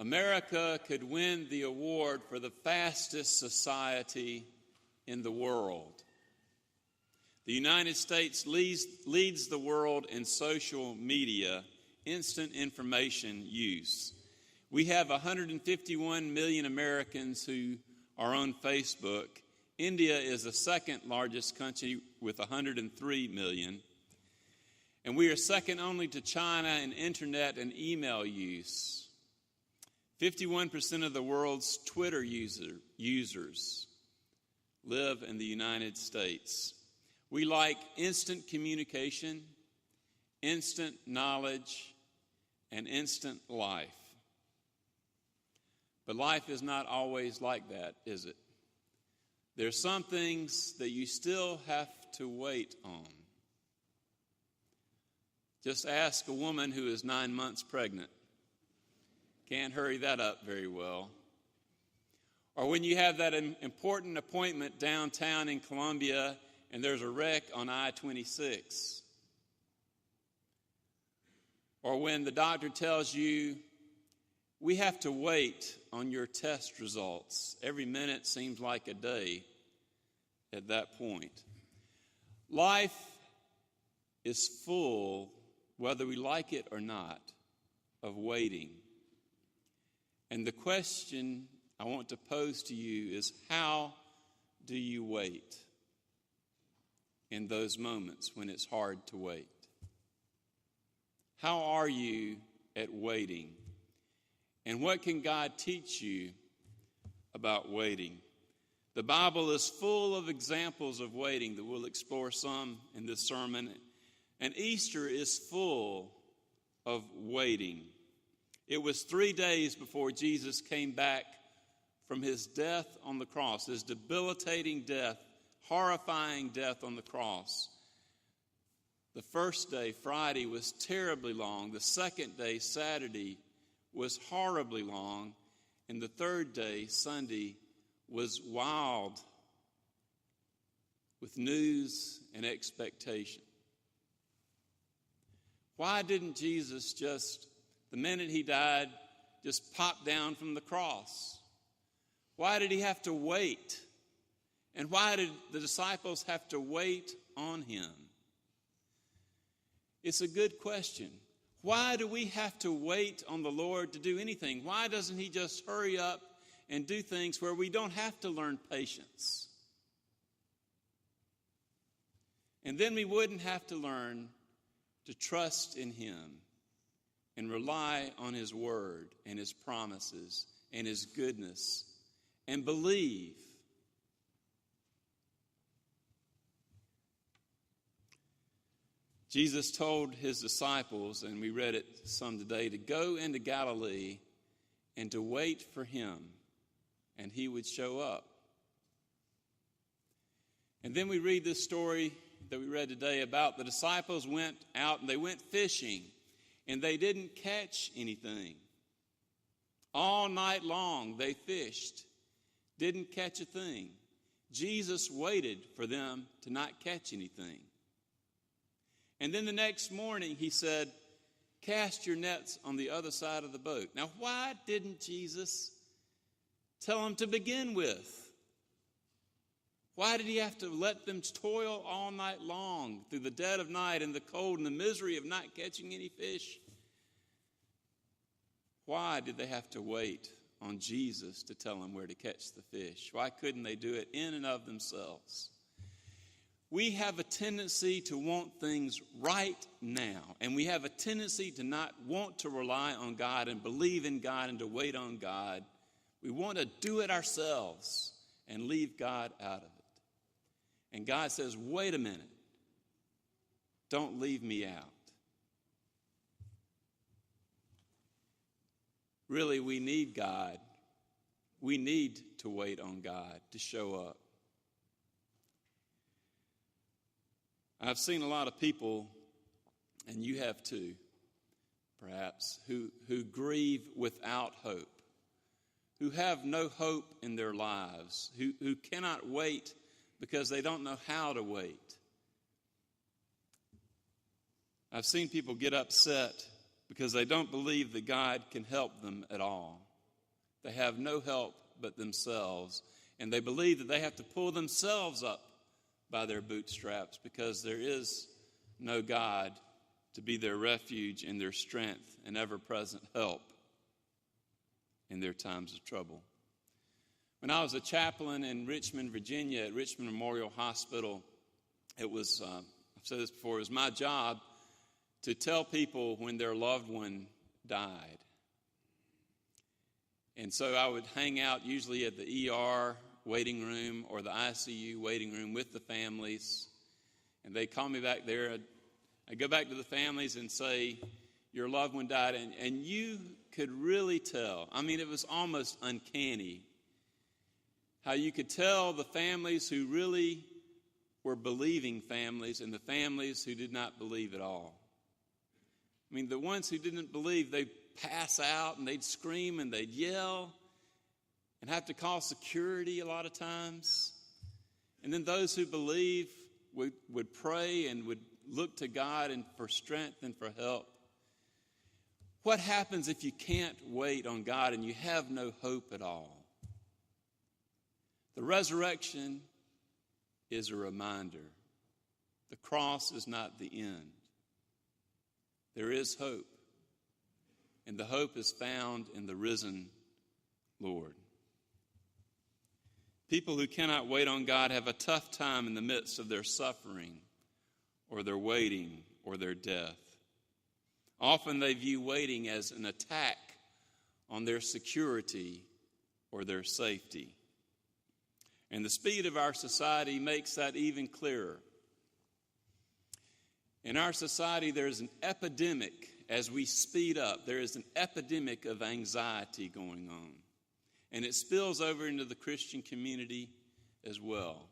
America could win the award for the fastest society in the world. The United States leads the world in social media, instant information use. We have 151 million Americans who are on Facebook. India is the second largest country with 103 million. And we are second only to China in internet and email use. 51% of the world's Twitter users live in the United States. We like instant communication, instant knowledge, and instant life. But life is not always like that, is it? There's some things that you still have to wait on. Just ask a woman who is 9 months pregnant. Can't hurry that up very well. Or when you have that important appointment downtown in Columbia and there's a wreck on I-26. Or when the doctor tells you, we have to wait on your test results. Every minute seems like a day at that point. Life is full, whether we like it or not, of waiting. And the question I want to pose to you is, how do you wait in those moments when it's hard to wait? How are you at waiting? And what can God teach you about waiting? The Bible is full of examples of waiting that we'll explore some in this sermon. And Easter is full of waiting. It was 3 days before Jesus came back from his death on the cross, his debilitating death, horrifying death on the cross. The first day, Friday, was terribly long. The second day, Saturday, was horribly long. And the third day, Sunday, was wild with news and expectation. Why didn't Jesus just, the minute he died, just pop down from the cross? Why did he have to wait? And why did the disciples have to wait on him? It's a good question. Why do we have to wait on the Lord to do anything? Why doesn't he just hurry up and do things where we don't have to learn patience? And then we wouldn't have to learn to trust in him and rely on his word and his promises and his goodness and believe. Jesus told his disciples, and we read it some today, to go into Galilee and to wait for him, and he would show up. And then we read this story that we read today about the disciples went out and they went fishing, and they didn't catch anything. All night long they fished, didn't catch a thing. Jesus waited for them to not catch anything. And then the next morning he said, cast your nets on the other side of the boat. Now, why didn't Jesus tell them to begin with? Why did he have to let them toil all night long through the dead of night and the cold and the misery of not catching any fish? Why did they have to wait on Jesus to tell them where to catch the fish? Why couldn't they do it in and of themselves? We have a tendency to want things right now, and we have a tendency to not want to rely on God and believe in God and to wait on God. We want to do it ourselves and leave God out of it. And God says, wait a minute. Don't leave me out. Really, we need God. We need to wait on God to show up. I've seen a lot of people, and you have too, perhaps, who grieve without hope, who have no hope in their lives, who cannot wait because they don't know how to wait. I've seen people get upset because they don't believe that God can help them at all. They have no help but themselves, and they believe that they have to pull themselves up by their bootstraps because there is no God to be their refuge and their strength and ever-present help in their times of trouble. When I was a chaplain in Richmond, Virginia, at Richmond Memorial Hospital, it was, I've said this before, it was my job to tell people when their loved one died. And so I would hang out usually at the ER waiting room or the ICU waiting room with the families. And they'd call me back there. I'd go back to the families and say, your loved one died. And you could really tell. I mean, it was almost uncanny how you could tell the families who really were believing families and the families who did not believe at all. I mean, the ones who didn't believe, they'd pass out and they'd scream and they'd yell and have to call security a lot of times. And then those who believe would pray and would look to God and for strength and for help. What happens if you can't wait on God and you have no hope at all? The resurrection is a reminder. The cross is not the end. There is hope. And the hope is found in the risen Lord. People who cannot wait on God have a tough time in the midst of their suffering or their waiting or their death. Often they view waiting as an attack on their security or their safety. And the speed of our society makes that even clearer. In our society, there's an epidemic as we speed up. There is an epidemic of anxiety going on. And it spills over into the Christian community as well.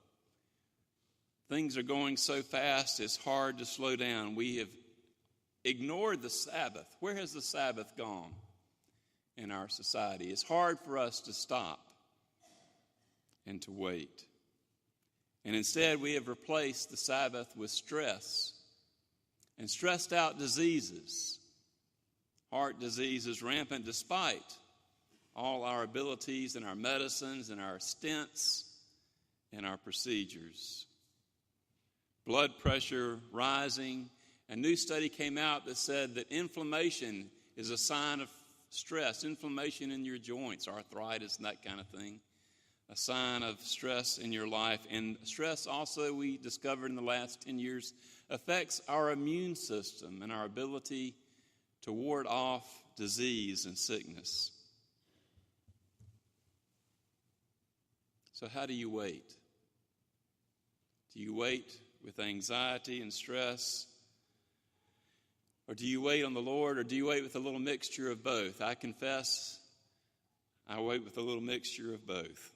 Things are going so fast, it's hard to slow down. We have ignored the Sabbath. Where has the Sabbath gone in our society? It's hard for us to stop and to wait. And instead, we have replaced the Sabbath with stress and stressed out diseases. Heart disease is rampant despite all our abilities and our medicines and our stents and our procedures. Blood pressure rising. A new study came out that said that inflammation is a sign of stress. Inflammation in your joints, arthritis and that kind of thing. A sign of stress in your life. And stress also, we discovered in the last 10 years, affects our immune system and our ability to ward off disease and sickness. So how do you wait? Do you wait with anxiety and stress? Or do you wait on the Lord, or do you wait with a little mixture of both? I confess, I wait with a little mixture of both.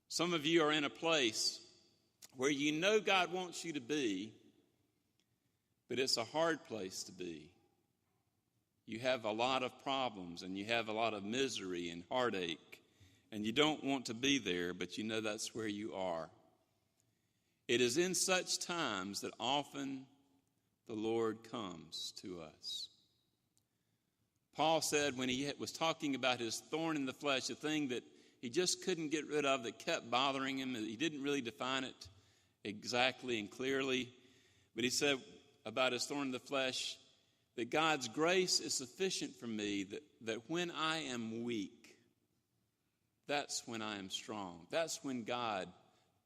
Some of you are in a place where you know God wants you to be, but it's a hard place to be. You have a lot of problems, and you have a lot of misery and heartache, and you don't want to be there, but you know that's where you are. It is in such times that often the Lord comes to us. Paul said when he was talking about his thorn in the flesh, the thing that he just couldn't get rid of that kept bothering him, he didn't really define it exactly and clearly, but he said about his thorn in the flesh that God's grace is sufficient for me, that when I am weak, that's when I am strong. That's when God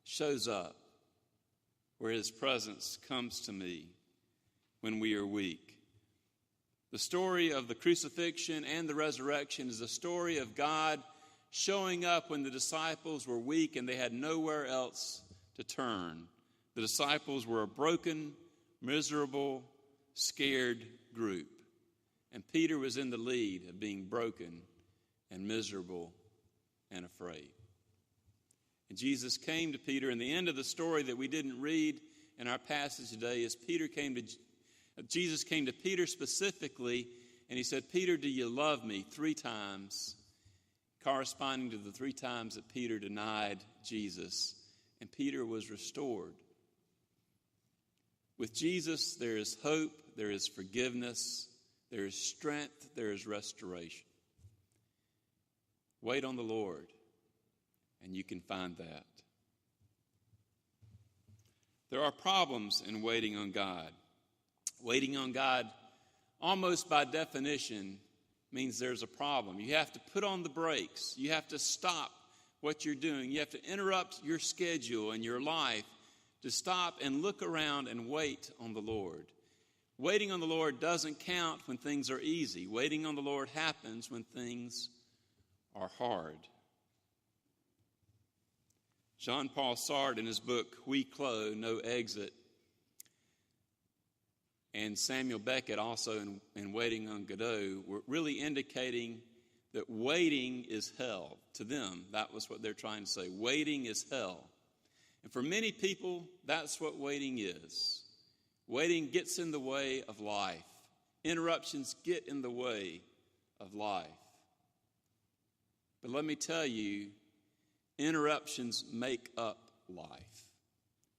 shows up, where his presence comes to me when we are weak. The story of the crucifixion and the resurrection is a story of God showing up when the disciples were weak and they had nowhere else to turn. The disciples were a broken, miserable, scared group. And Peter was in the lead of being broken and miserable and afraid. And Jesus came to Peter, and the end of the story that we didn't read in our passage today is Jesus came to Peter specifically, and he said, Peter, do you love me? 3 times, corresponding to the 3 times that Peter denied Jesus, and Peter was restored. With Jesus, there is hope, there is forgiveness, there is strength, there is restoration. Wait on the Lord, and you can find that. There are problems in waiting on God. Waiting on God, almost by definition, means there's a problem. You have to put on the brakes. You have to stop what you're doing. You have to interrupt your schedule and your life to stop and look around and wait on the Lord. Waiting on the Lord doesn't count when things are easy. Waiting on the Lord happens when things are hard. Jean-Paul Sartre, in his book, Huis Clos, No Exit, and Samuel Beckett also in Waiting on Godot were really indicating that waiting is hell. To them, that was what they're trying to say. Waiting is hell. And for many people, that's what waiting is. Waiting gets in the way of life. Interruptions get in the way of life. But let me tell you, interruptions make up life.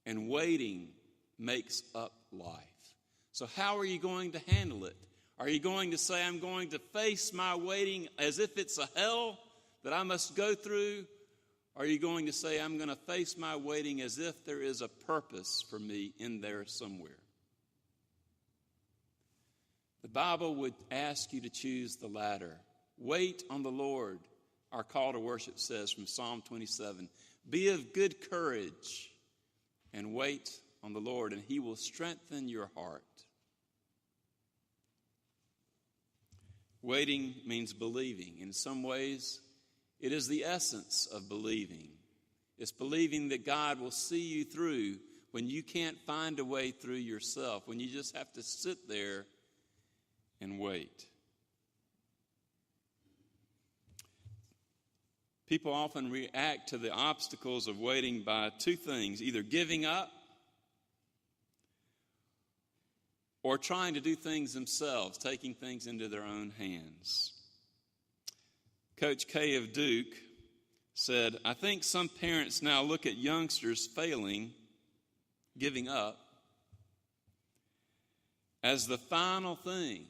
And waiting makes up life. So how are you going to handle it? Are you going to say, I'm going to face my waiting as if it's a hell that I must go through? Or are you going to say, I'm going to face my waiting as if there is a purpose for me in there somewhere? The Bible would ask you to choose the latter. Wait on the Lord, our call to worship says from Psalm 27. Be of good courage and wait on the Lord, and he will strengthen your heart. Waiting means believing. In some ways, it is the essence of believing. It's believing that God will see you through when you can't find a way through yourself, when you just have to sit there and wait. People often react to the obstacles of waiting by two things, either giving up or trying to do things themselves, taking things into their own hands. Coach K of Duke said, I think some parents now look at youngsters failing, giving up, as the final thing.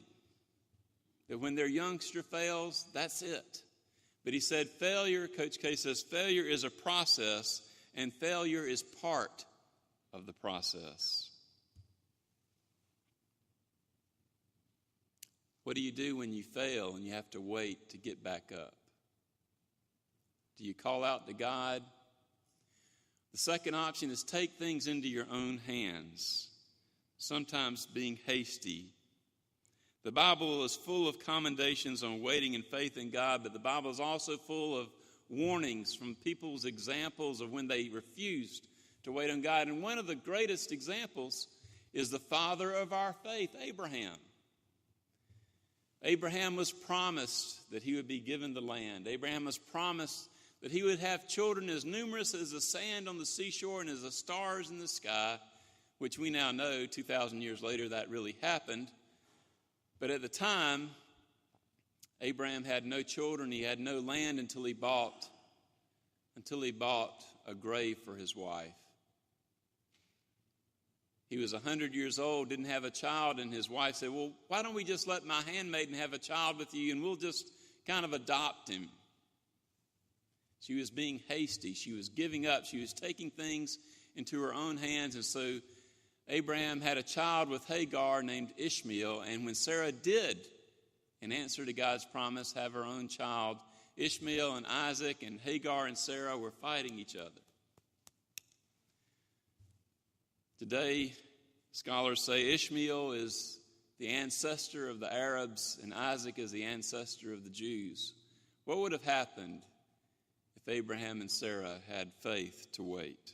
That when their youngster fails, that's it. But he said failure, Coach K says, failure is a process, and failure is part of the process. What do you do when you fail and you have to wait to get back up? Do you call out to God? The second option is take things into your own hands, sometimes being hasty. The Bible is full of commendations on waiting in faith in God, but the Bible is also full of warnings from people's examples of when they refused to wait on God. And one of the greatest examples is the father of our faith, Abraham. Abraham was promised that he would be given the land. Abraham was promised that he would have children as numerous as the sand on the seashore and as the stars in the sky, which we now know 2,000 years later that really happened. But at the time, Abraham had no children. He had no land until he bought a grave for his wife. He was 100 years old, didn't have a child, and his wife said, well, why don't we just let my handmaiden have a child with you, and we'll just kind of adopt him. She was being hasty. She was giving up. She was taking things into her own hands, and so Abraham had a child with Hagar named Ishmael, and when Sarah did, in answer to God's promise, have her own child, Ishmael and Isaac and Hagar and Sarah were fighting each other. Today, scholars say Ishmael is the ancestor of the Arabs and Isaac is the ancestor of the Jews. What would have happened if Abraham and Sarah had faith to wait?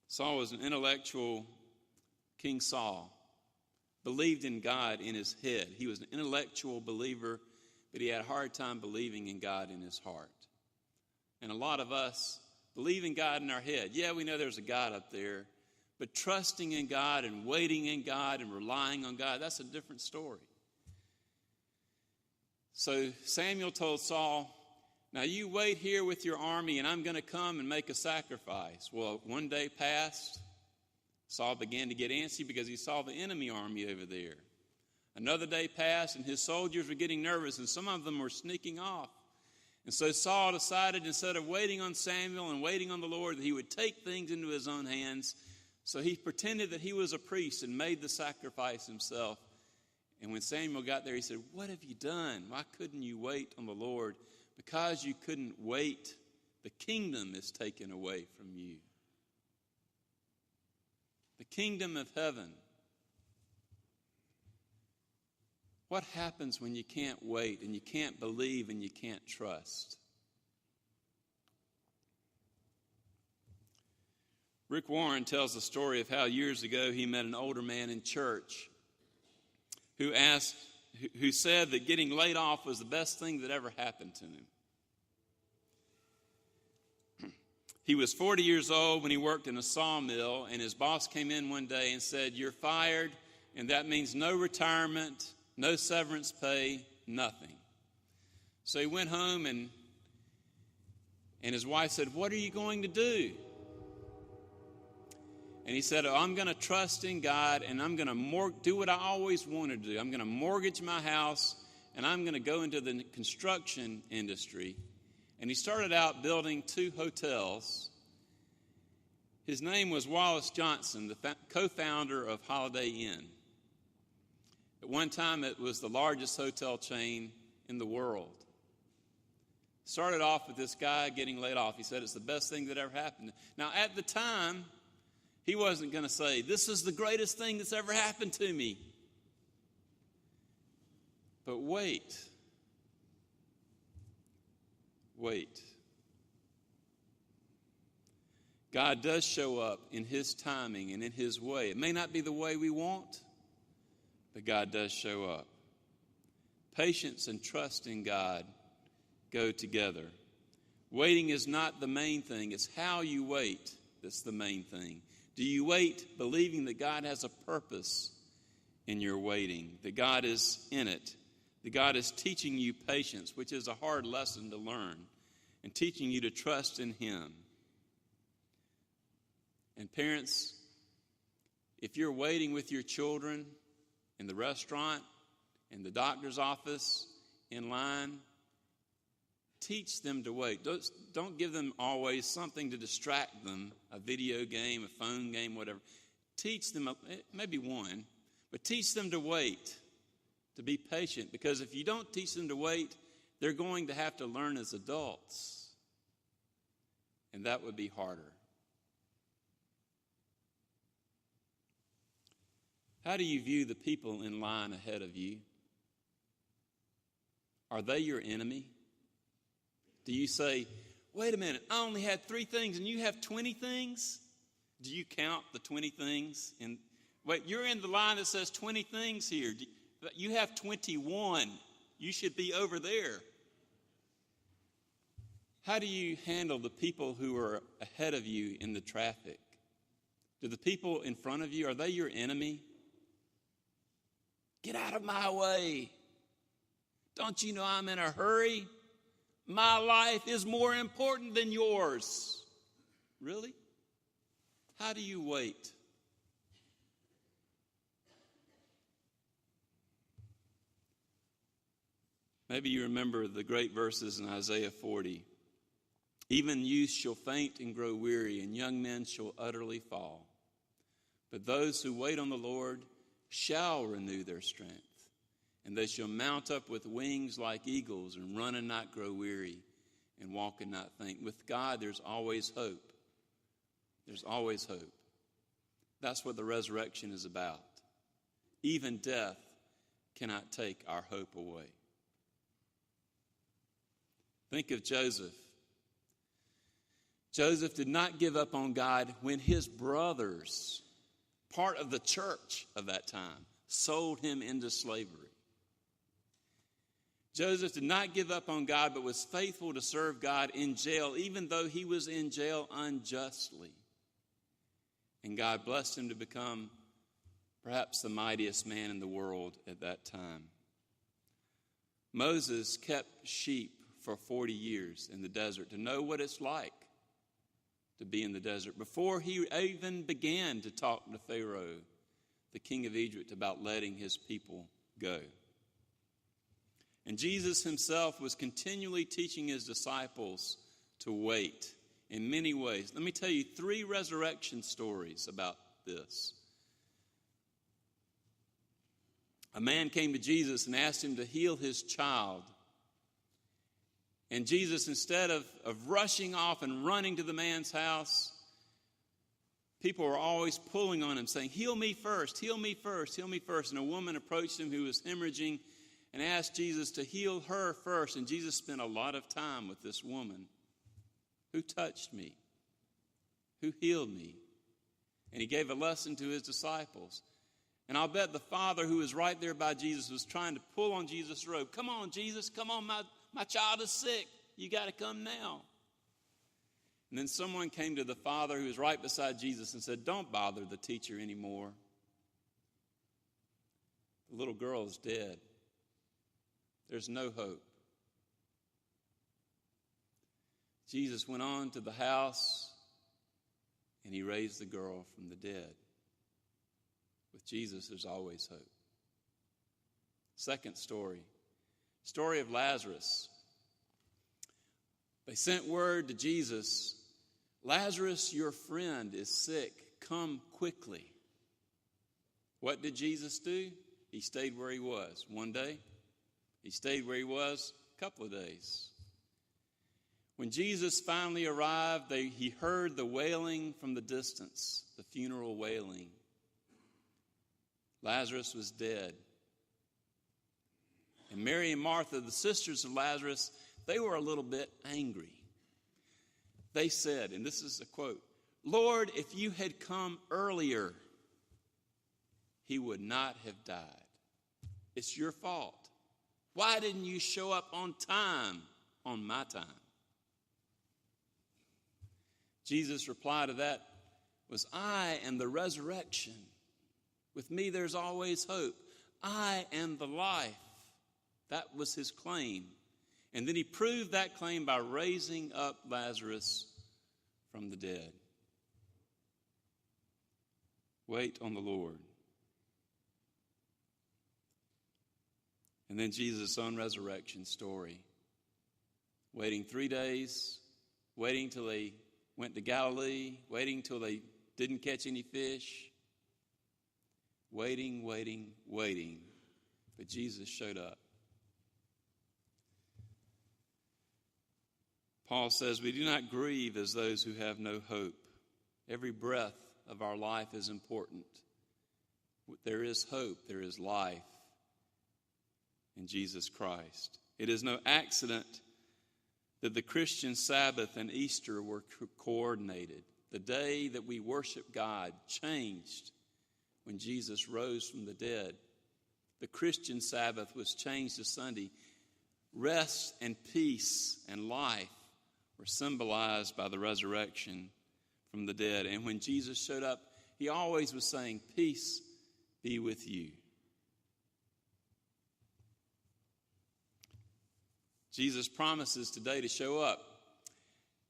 Saul was an intellectual, King Saul, believed in God in his head. He was an intellectual believer, but he had a hard time believing in God in his heart. And a lot of us believe in God in our head. Yeah, we know there's a God up there, but trusting in God and waiting in God and relying on God, that's a different story. So Samuel told Saul, now you wait here with your army and I'm going to come and make a sacrifice. Well, one day passed. Saul began to get antsy because he saw the enemy army over there. Another day passed, and his soldiers were getting nervous, and some of them were sneaking off. And so Saul decided, instead of waiting on Samuel and waiting on the Lord, that he would take things into his own hands. So he pretended that he was a priest and made the sacrifice himself. And when Samuel got there, he said, "What have you done? Why couldn't you wait on the Lord?" Because you couldn't wait, the kingdom is taken away from you. The kingdom of heaven. What happens when you can't wait and you can't believe and you can't trust? Rick Warren tells the story of how years ago he met an older man in church who said that getting laid off was the best thing that ever happened to him. He was 40 years old when he worked in a sawmill, and his boss came in one day and said, "You're fired, and that means no retirement, no severance pay, nothing." So he went home, and his wife said, "What are you going to do?" And he said, "I'm going to trust in God, and I'm going to do what I always wanted to do. I'm going to mortgage my house, and I'm going to go into the construction industry." And he started out building 2 hotels. His name was Wallace Johnson, the co-founder of Holiday Inn. At one time, it was the largest hotel chain in the world. Started off with this guy getting laid off. He said it's the best thing that ever happened. Now, at the time, he wasn't going to say, "This is the greatest thing that's ever happened to me." But wait. God does show up in His timing and in His way. It may not be the way we want, but God does show up. Patience and trust in God go together. Waiting is not the main thing. It's how you wait that's the main thing. Do you wait believing that God has a purpose in your waiting, that God is in it, that God is teaching you patience, which is a hard lesson to learn, and teaching you to trust in Him? And parents, if you're waiting with your children in the restaurant, in the doctor's office, in line, teach them to wait. Don't give them always something to distract them, a video game, a phone game, whatever. Teach them, maybe one, but teach them to wait, to be patient. Because if you don't teach them to wait, they're going to have to learn as adults. And that would be harder. How do you view the people in line ahead of you? Are they your enemy? Do you say, "Wait a minute, I only had 3 things and you have 20 things? Do you count the 20 things? Wait, you're in the line that says 20 things here. You have 21. You should be over there. How do you handle the people who are ahead of you in the traffic? Do the people in front of you, are they your enemy? "Get out of my way. Don't you know I'm in a hurry? My life is more important than yours." Really? How do you wait? Maybe you remember the great verses in Isaiah 40. "Even youth shall faint and grow weary, and young men shall utterly fall. But those who wait on the Lord shall renew their strength, and they shall mount up with wings like eagles, and run and not grow weary, and walk and not faint." With God, there's always hope. There's always hope. That's what the resurrection is about. Even death cannot take our hope away. Think of Joseph. Joseph did not give up on God when his brothers, part of the church of that time, sold him into slavery. Joseph did not give up on God, but was faithful to serve God in jail, even though he was in jail unjustly. And God blessed him to become perhaps the mightiest man in the world at that time. Moses kept sheep for 40 years in the desert to know what it's like to be in the desert before he even began to talk to Pharaoh, the king of Egypt, about letting his people go. And Jesus himself was continually teaching his disciples to wait in many ways. Let me tell you 3 resurrection stories about this. A man came to Jesus and asked him to heal his child. And Jesus, instead of rushing off and running to the man's house, people were always pulling on him, saying, heal me first, heal me first, heal me first. And a woman approached him who was hemorrhaging and asked Jesus to heal her first. And Jesus spent a lot of time with this woman. Who touched me? Who healed me? And he gave a lesson to his disciples. And I'll bet the father who was right there by Jesus was trying to pull on Jesus' robe. Come on, Jesus, come on, my child is sick. You got to come now. And then someone came to the father who was right beside Jesus and said, don't bother the teacher anymore. The little girl is dead. There's no hope. Jesus went on to the house and he raised the girl from the dead. With Jesus, there's always hope. Second story of Lazarus. They sent word to Jesus, Lazarus, your friend, is sick. Come quickly. What did Jesus do? He stayed where he was. One day. He stayed where he was a couple of days. When Jesus finally arrived, he heard the wailing from the distance, the funeral wailing. Lazarus was dead. And Mary and Martha, the sisters of Lazarus, they were a little bit angry. They said, and this is a quote, Lord, if you had come earlier, he would not have died. It's your fault. Why didn't you show up on time, on my time? Jesus' reply to that was, I am the resurrection. With me there's always hope. I am the life. That was his claim. And then he proved that claim by raising up Lazarus from the dead. Wait on the Lord. And then Jesus' own resurrection story. Waiting 3 days, waiting till they went to Galilee, waiting till they didn't catch any fish. Waiting. But Jesus showed up. Paul says, we do not grieve as those who have no hope. Every breath of our life is important. There is hope, there is life in Jesus Christ. It is no accident that the Christian Sabbath and Easter were coordinated. The day that we worship God changed when Jesus rose from the dead. The Christian Sabbath was changed to Sunday. Rest and peace and life were symbolized by the resurrection from the dead. And when Jesus showed up, he always was saying, peace be with you. Jesus promises today to show up.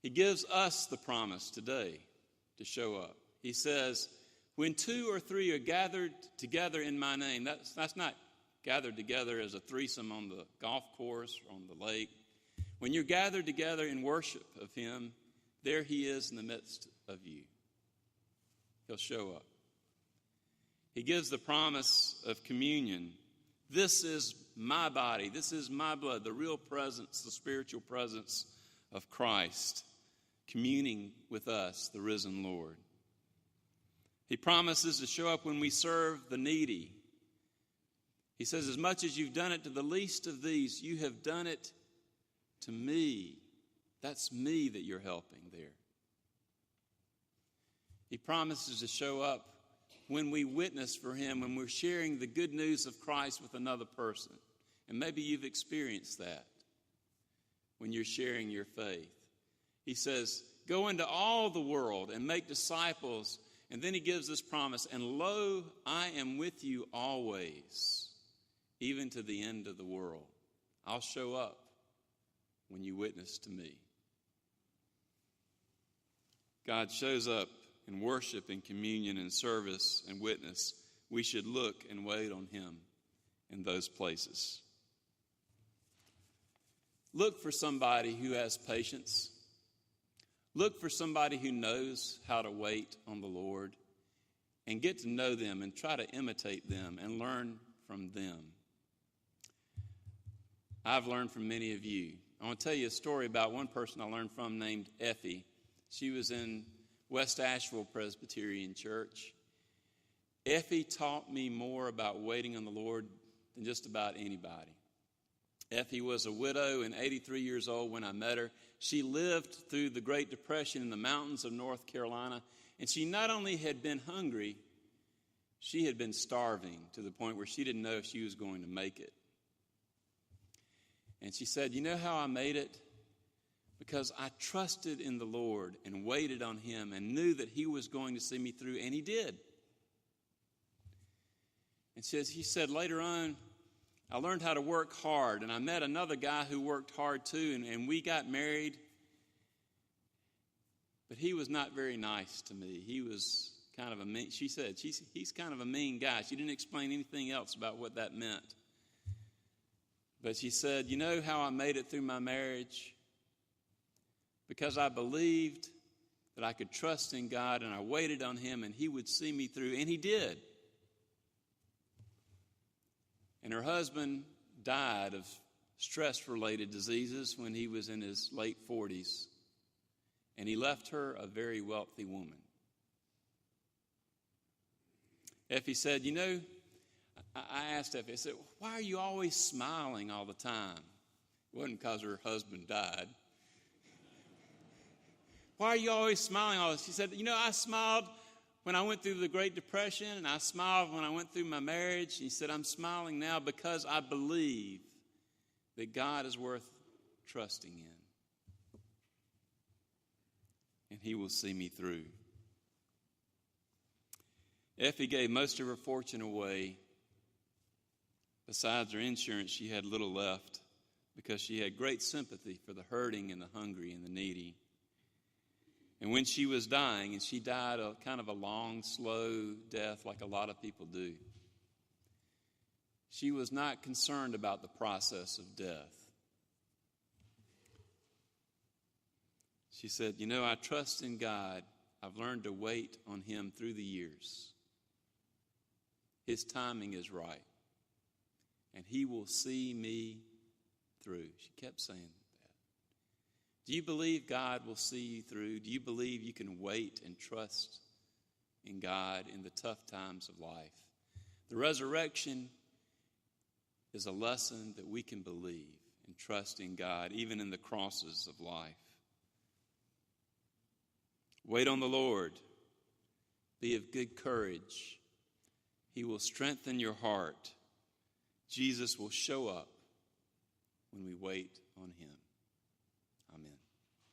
He gives us the promise today to show up. He says, when 2 or 3 are gathered together in my name, that's not gathered together as a threesome on the golf course or on the lake. When you're gathered together in worship of him, there he is in the midst of you. He'll show up. He gives the promise of communion. This is my body. This is my blood, the real presence, the spiritual presence of Christ, communing with us, the risen Lord. He promises to show up when we serve the needy. He says, as much as you've done it to the least of these, you have done it to me. That's me that you're helping there. He promises to show up when we witness for him, when we're sharing the good news of Christ with another person. And maybe you've experienced that when you're sharing your faith. He says, go into all the world and make disciples. And then he gives this promise, and lo, I am with you always, even to the end of the world. I'll show up when you witness to me. God shows up in worship and communion and service and witness. We should look and wait on him in those places. Look for somebody who has patience. Look for somebody who knows how to wait on the Lord, and get to know them and try to imitate them and learn from them. I've learned from many of you. I want to tell you a story about one person I learned from named Effie. She was in West Asheville Presbyterian Church. Effie taught me more about waiting on the Lord than just about anybody. Effie was a widow and 83 years old when I met her. She lived through the Great Depression in the mountains of North Carolina, and she not only had been hungry, she had been starving to the point where she didn't know if she was going to make it. And she said, "You know how I made it? Because I trusted in the Lord and waited on Him and knew that He was going to see me through," and He did. And she said later on, I learned how to work hard, and I met another guy who worked hard too, and we got married. But he was not very nice to me. He was kind of a mean, she said, he's kind of a mean guy. She didn't explain anything else about what that meant. But she said, "You know how I made it through my marriage? Because I believed that I could trust in God, and I waited on Him, and He would see me through," and He did. And her husband died of stress-related diseases when he was in his late 40s. And he left her a very wealthy woman. Effie said, "You know," I asked Effie, I said, "Why are you always smiling all the time?" It wasn't because her husband died. "Why are you always smiling all this?" She said, "You know, I smiled when I went through the Great Depression, and I smiled when I went through my marriage." He said, "I'm smiling now because I believe that God is worth trusting in, and He will see me through." Effie gave most of her fortune away. Besides her insurance, she had little left because she had great sympathy for the hurting and the hungry and the needy. And when she was dying, and she died a kind of a long, slow death like a lot of people do, she was not concerned about the process of death. She said, "You know, I trust in God. I've learned to wait on Him through the years. His timing is right, and He will see me through." She kept saying that. Do you believe God will see you through? Do you believe you can wait and trust in God in the tough times of life? The resurrection is a lesson that we can believe and trust in God, even in the crosses of life. Wait on the Lord. Be of good courage. He will strengthen your heart. Jesus will show up when we wait on Him.